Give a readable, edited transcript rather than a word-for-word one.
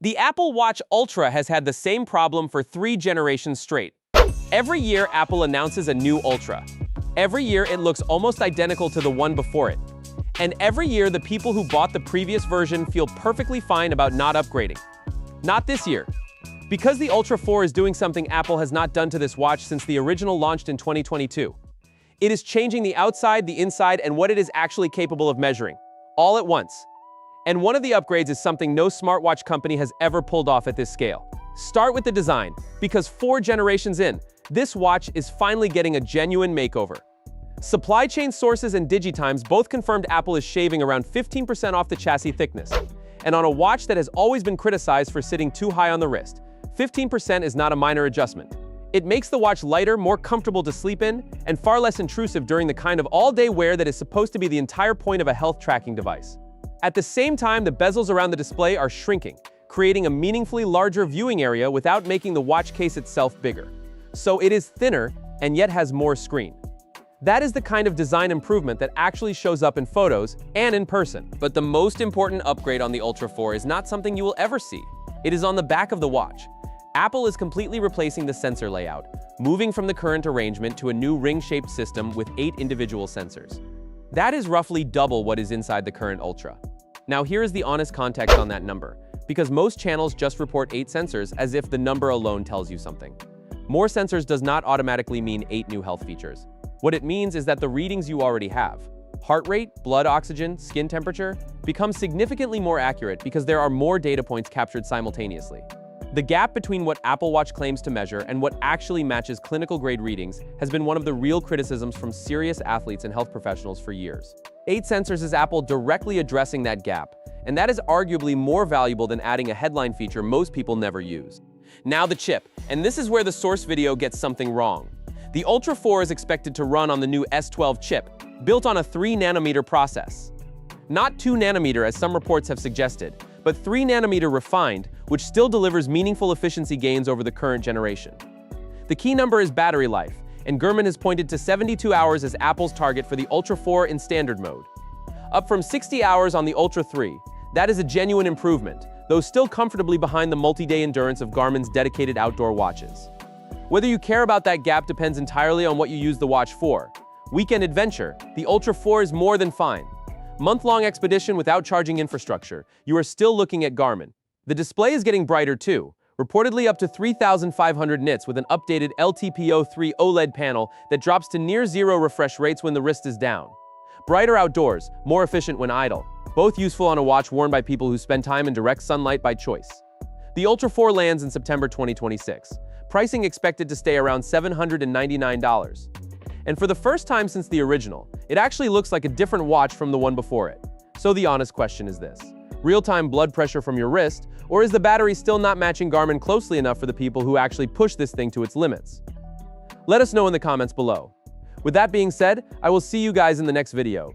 The Apple Watch Ultra has had the same problem for 3 generations straight. Every year, Apple announces a new Ultra. Every year, it looks almost identical to the one before it. And every year, the people who bought the previous version feel perfectly fine about not upgrading. Not this year. Because the Ultra 4 is doing something Apple has not done to this watch since the original launched in 2022. It is changing the outside, the inside, and what it is actually capable of measuring, all at once. And one of the upgrades is something no smartwatch company has ever pulled off at this scale. Start with the design, because 4 generations in, this watch is finally getting a genuine makeover. Supply chain sources and DigiTimes both confirmed Apple is shaving around 15% off the chassis thickness. And on a watch that has always been criticized for sitting too high on the wrist, 15% is not a minor adjustment. It makes the watch lighter, more comfortable to sleep in, and far less intrusive during the kind of all-day wear that is supposed to be the entire point of a health tracking device. At the same time, the bezels around the display are shrinking, creating a meaningfully larger viewing area without making the watch case itself bigger. So it is thinner, and yet has more screen. That is the kind of design improvement that actually shows up in photos and in person. But the most important upgrade on the Ultra 4 is not something you will ever see. It is on the back of the watch. Apple is completely replacing the sensor layout, moving from the current arrangement to a new ring-shaped system with 8 individual sensors. That is roughly double what is inside the current Ultra. Now here is the honest context on that number, because most channels just report 8 sensors as if the number alone tells you something. More sensors does not automatically mean 8 new health features. What it means is that the readings you already have, heart rate, blood oxygen, skin temperature, become significantly more accurate because there are more data points captured simultaneously. The gap between what Apple Watch claims to measure and what actually matches clinical-grade readings has been one of the real criticisms from serious athletes and health professionals for years. 8 sensors is Apple directly addressing that gap, and that is arguably more valuable than adding a headline feature most people never use. Now the chip, and this is where the source video gets something wrong. The Ultra 4 is expected to run on the new S12 chip, built on a 3nm process. Not 2nm as some reports have suggested, but 3nm refined, which still delivers meaningful efficiency gains over the current generation. The key number is battery life, and Gurman has pointed to 72 hours as Apple's target for the Ultra 4 in standard mode. Up from 60 hours on the Ultra 3, that is a genuine improvement, though still comfortably behind the multi-day endurance of Garmin's dedicated outdoor watches. Whether you care about that gap depends entirely on what you use the watch for. Weekend adventure, the Ultra 4 is more than fine. Month-long expedition without charging infrastructure, you are still looking at Garmin. The display is getting brighter too, reportedly up to 3,500 nits with an updated LTPO3 OLED panel that drops to near zero refresh rates when the wrist is down. Brighter outdoors, more efficient when idle, both useful on a watch worn by people who spend time in direct sunlight by choice. The Ultra 4 lands in September 2026. Pricing expected to stay around $799. And for the first time since the original, it actually looks like a different watch from the one before it. So the honest question is this: real-time blood pressure from your wrist, or is the battery still not matching Garmin closely enough for the people who actually push this thing to its limits? Let us know in the comments below. With that being said, I will see you guys in the next video.